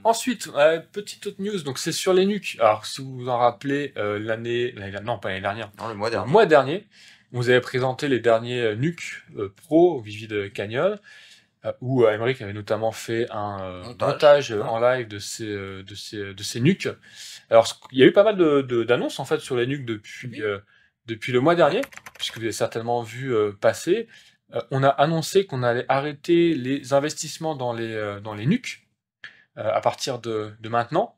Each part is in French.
Ensuite, petite autre news, donc c'est sur les NUC. Alors, si vous vous en rappelez, non, pas l'année dernière, Non, le mois le dernier. mois dernier, on vous avait présenté les derniers NUC Pro Vivid Canyon, où Aymeric avait notamment fait un montage Hein. en live de ces NUC. Alors, il y a eu pas mal d'annonces en fait sur les NUC depuis le mois dernier, puisque vous avez certainement vu passer. On a annoncé qu'on allait arrêter les investissements dans les NUC à partir de maintenant,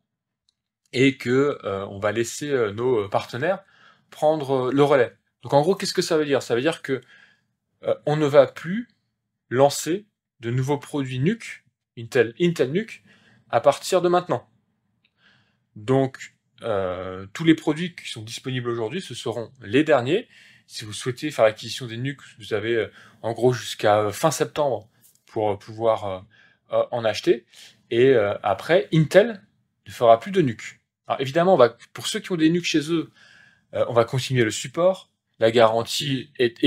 et que on va laisser nos partenaires prendre le relais. Donc en gros, qu'est-ce que ça veut dire? Ça veut dire que on ne va plus lancer de nouveaux produits NUC, Intel NUC, à partir de maintenant. Donc tous les produits qui sont disponibles aujourd'hui, ce seront les derniers. Si vous souhaitez faire l'acquisition des NUC, vous avez en gros jusqu'à fin septembre pour pouvoir en acheter. Et après, Intel ne fera plus de NUC. Alors évidemment, pour ceux qui ont des NUC chez eux, on va continuer le support. La garantie est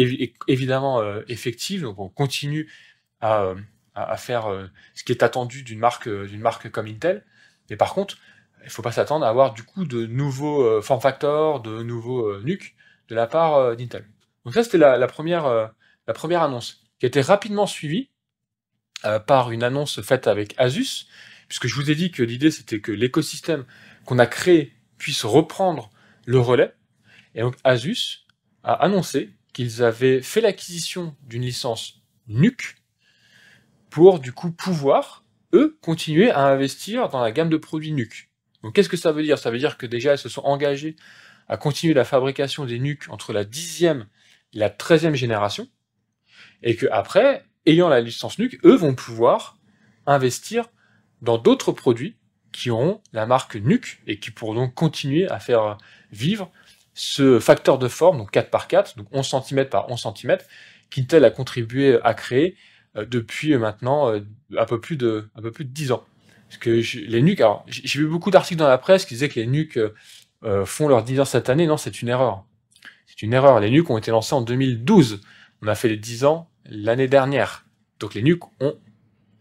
évidemment effective, donc on continue à, à faire ce qui est attendu d'une marque comme Intel. Mais par contre, il ne faut pas s'attendre à avoir du coup de nouveaux form factors, de nouveaux NUC de la part d'Intel. Donc ça, c'était la première annonce, qui a été rapidement suivie par une annonce faite avec Asus, puisque je vous ai dit que l'idée c'était que l'écosystème qu'on a créé puisse reprendre le relais. Et donc Asus a annoncé qu'ils avaient fait l'acquisition d'une licence NUC pour du coup pouvoir, eux, continuer à investir dans la gamme de produits NUC. Donc qu'est-ce que ça veut dire? Ça veut dire que déjà, ils se sont engagés à continuer la fabrication des NUC entre la 10e et la 13e génération, et que après, ayant la licence NUC, eux vont pouvoir investir dans d'autres produits qui auront la marque NUC et qui pourront donc continuer à faire vivre ce facteur de forme, donc 4x4, donc 11 cm par 11 cm, qu'Intel a contribué à créer depuis maintenant un peu plus de 10 ans. Parce que les NUC, alors j'ai vu beaucoup d'articles dans la presse qui disaient que les NUC font leurs 10 ans cette année. Non, c'est une erreur. C'est une erreur. Les NUC ont été lancés en 2012. On a fait les 10 ans l'année dernière. Donc les NUC ont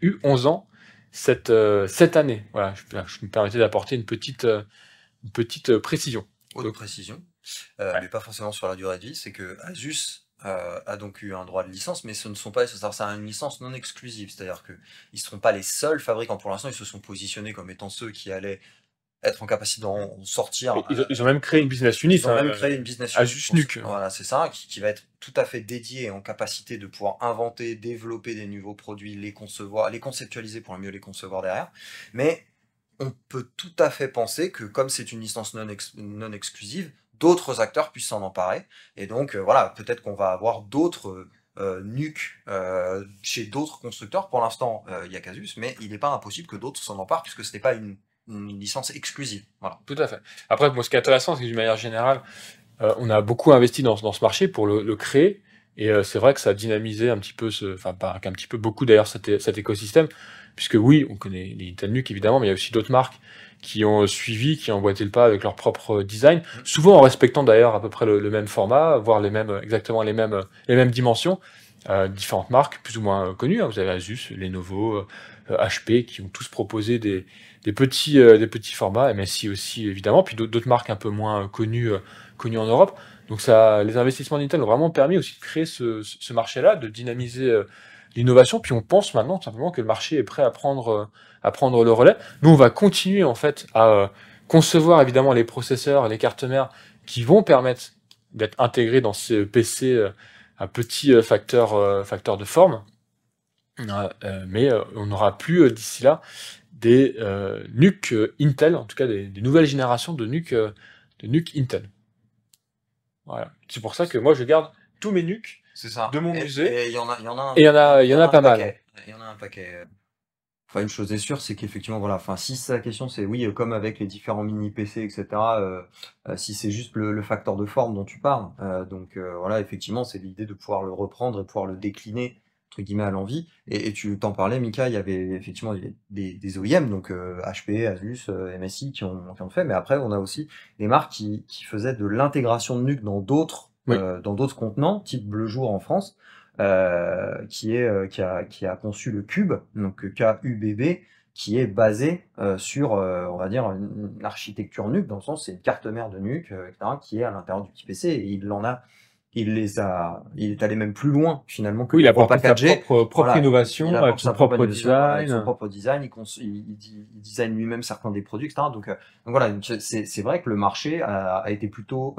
eu 11 ans cette année. Voilà, je me permettais d'apporter une petite précision. Autre précision, mais pas forcément sur la durée de vie, c'est que Asus a donc eu un droit de licence, mais ce ne sont pas, ça a une licence non exclusive, c'est-à-dire qu'ils ne seront pas les seuls fabricants. Pour l'instant, ils se sont positionnés comme étant ceux qui allaient être en capacité d'en sortir. Ils ont même créé une business unit. Ils ont même créé une business unit. Asus NUC. Voilà, c'est ça, qui va être tout à fait dédiée et en capacité de pouvoir inventer, développer des nouveaux produits, les concevoir, les conceptualiser pour mieux les concevoir derrière. Mais on peut tout à fait penser que comme c'est une licence non exclusive, d'autres acteurs puissent s'en emparer. Et donc voilà, peut-être qu'on va avoir d'autres NUC chez d'autres constructeurs. Pour l'instant, il y a Casus, mais il n'est pas impossible que d'autres s'en emparent, puisque ce n'est pas une licence exclusive. Voilà. Tout à fait. Après, moi, ce qui est intéressant, c'est que d'une manière générale, on a beaucoup investi dans ce marché pour le créer. Et c'est vrai que ça a dynamisé un petit peu, enfin pas un petit peu, beaucoup d'ailleurs cet écosystème, puisque oui, on connaît les Intel NUC évidemment, mais il y a aussi d'autres marques qui ont suivi, qui ont emboîté le pas avec leur propre design, souvent en respectant d'ailleurs à peu près le même format, voire exactement les mêmes dimensions. Différentes marques plus ou moins connues, hein. Vous avez Asus, Lenovo, HP, qui ont tous proposé des petits formats, MSI aussi évidemment, puis d'autres marques un peu moins connues en Europe. Donc les investissements d'Intel ont vraiment permis aussi de créer ce marché-là, de dynamiser l'innovation. Puis on pense maintenant simplement que le marché est prêt à prendre le relais. Nous, on va continuer en fait à concevoir évidemment les processeurs, les cartes mères qui vont permettre d'être intégrés dans ces PC à petit facteur de forme. Mais on n'aura plus d'ici là des NUC Intel, en tout cas des nouvelles générations de NUC Intel. Voilà. C'est pour ça que moi je garde tous mes NUC de mon musée. Et il y en a pas mal. Il y en a un paquet. Enfin, une chose est sûre, c'est qu'effectivement, voilà, enfin, si sa question c'est oui, comme avec les différents mini PC, etc., si c'est juste le facteur de forme dont tu parles, voilà, effectivement, c'est l'idée de pouvoir le reprendre et pouvoir le décliner, entre guillemets, à l'envie. Et tu t'en parlais, Mika, il y avait effectivement des OEM, donc HP, Asus, MSI, qui ont fait, mais après, on a aussi des marques qui faisaient de l'intégration de NUC dans d'autres contenants, type Bleu Jour en France, qui a conçu le Cube, donc KUBB, qui est basé sur, on va dire, une architecture NUC, dans le sens c'est une carte mère de NUC, etc., qui est à l'intérieur du petit PC, et il est allé même plus loin finalement que Oui, il les a gros apporté sa packagés. propre Voilà, il innovation, avec apporte son sa propre propre innovation, voilà, avec son design. propre design, il design lui-même certains des produits, etc. Donc voilà, c'est vrai que le marché a été plutôt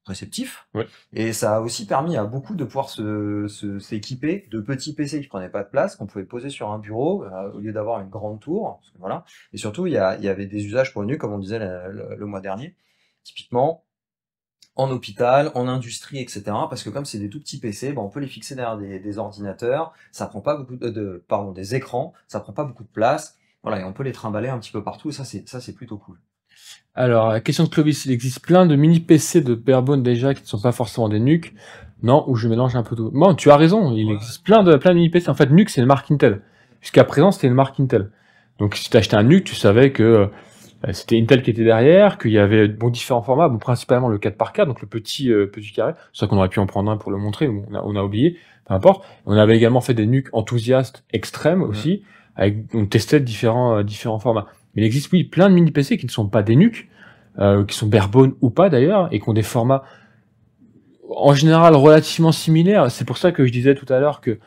réceptif, Ouais. et ça a aussi permis à beaucoup de pouvoir s'équiper de petits PC qui prenaient pas de place, qu'on pouvait poser sur un bureau au lieu d'avoir une grande tour. Parce que voilà. Et surtout, il y avait des usages pour le NUC, comme on disait le mois dernier. Typiquement, en hôpital, en industrie, etc. Parce que comme c'est des tout petits PC, on peut les fixer derrière des ordinateurs, ça prend pas beaucoup pardon, des écrans, ça prend pas beaucoup de place. Voilà, et on peut les trimballer un petit peu partout, et ça c'est plutôt cool. Alors, la question de Clovis, il existe plein de mini PC de Barebone déjà qui ne sont pas forcément des NUC. Non, ou je mélange un peu tout. Bon, tu as raison, il existe plein de mini PC. En fait, NUC, c'est une marque Intel. Jusqu'à présent, c'était une marque Intel. Donc, si tu achetais un NUC, tu savais que c'était Intel qui était derrière, qu'il y avait différents formats, principalement le 4x4, donc le petit carré. C'est vrai qu'on aurait pu en prendre un pour le montrer, mais on a oublié, peu importe. On avait également fait des NUC enthousiastes extrêmes aussi, on testait différents formats. Mais il existe, oui, plein de mini PC qui ne sont pas des NUC, qui sont Barebone ou pas d'ailleurs, et qui ont des formats en général relativement similaires. C'est pour ça que je disais tout à l'heure que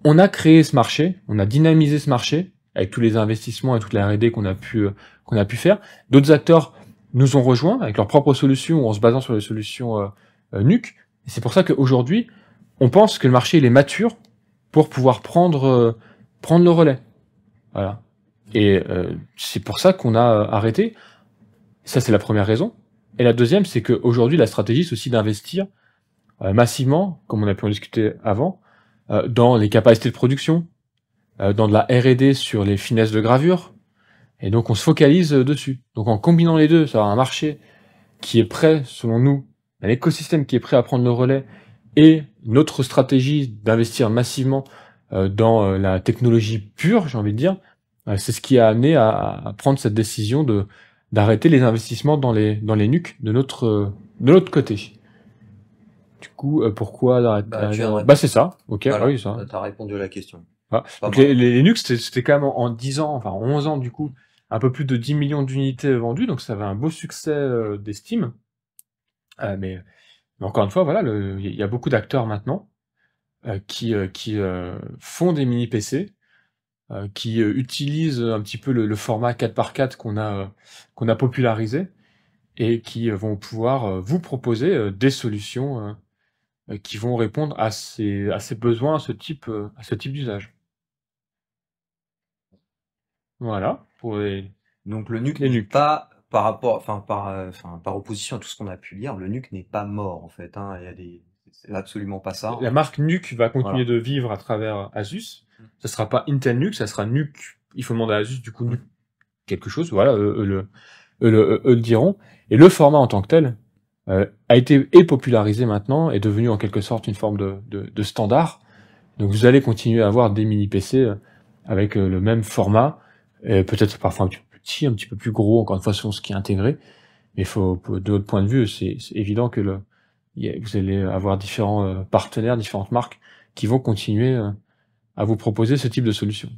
on a créé ce marché, on a dynamisé ce marché avec tous les investissements et toute la R&D qu'on a pu faire. D'autres acteurs nous ont rejoints avec leurs propres solutions, en se basant sur les solutions NUC. Et c'est pour ça qu'aujourd'hui, on pense que le marché il est mature pour pouvoir prendre le relais. Voilà. Et c'est pour ça qu'on a arrêté. Ça, c'est la première raison. Et la deuxième, c'est qu'aujourd'hui, la stratégie, c'est aussi d'investir massivement, comme on a pu en discuter avant, dans les capacités de production, dans de la R&D sur les finesses de gravure. Et donc, on se focalise dessus. Donc, en combinant les deux, ça va un marché qui est prêt, selon nous, un écosystème qui est prêt à prendre le relais, et notre stratégie d'investir massivement dans la technologie pure, j'ai envie de dire, c'est ce qui a amené à prendre cette décision d'arrêter les investissements dans les NUC de notre côté. Du coup, pourquoi arrêter c'est ça. Ok, Voilà, oui, ça. t'as répondu à la question. Ah. Donc les NUC, c'était quand même en 10 ans, enfin 11 ans du coup, un peu plus de 10 millions d'unités vendues, donc ça avait un beau succès d'estime. Mais encore une fois, voilà, il y a beaucoup d'acteurs maintenant qui font des mini PC, qui utilisent un petit peu le format 4x4 qu'on a popularisé, et qui vont pouvoir vous proposer des solutions qui vont répondre à ces besoins, à ce type d'usage. Voilà, pour Donc le NUC les n'est NUC. pas, par opposition à tout ce qu'on a pu lire, le NUC n'est pas mort en fait. C'est absolument pas ça. La marque NUC va continuer de vivre à travers Asus. Ça sera pas Intel NUC, ça sera NUC. Il faut demander à Asus du coup NUC quelque chose. Voilà, eux le diront. Et le format en tant que tel a été popularisé maintenant, est devenu en quelque sorte une forme de standard. Donc vous allez continuer à avoir des mini PC avec le même format, peut-être parfois un petit peu petit, un petit peu plus gros, encore une fois selon ce qui est intégré. Mais de votre point de vue, c'est évident que vous allez avoir différents partenaires, différentes marques qui vont continuer à vous proposer ce type de solution.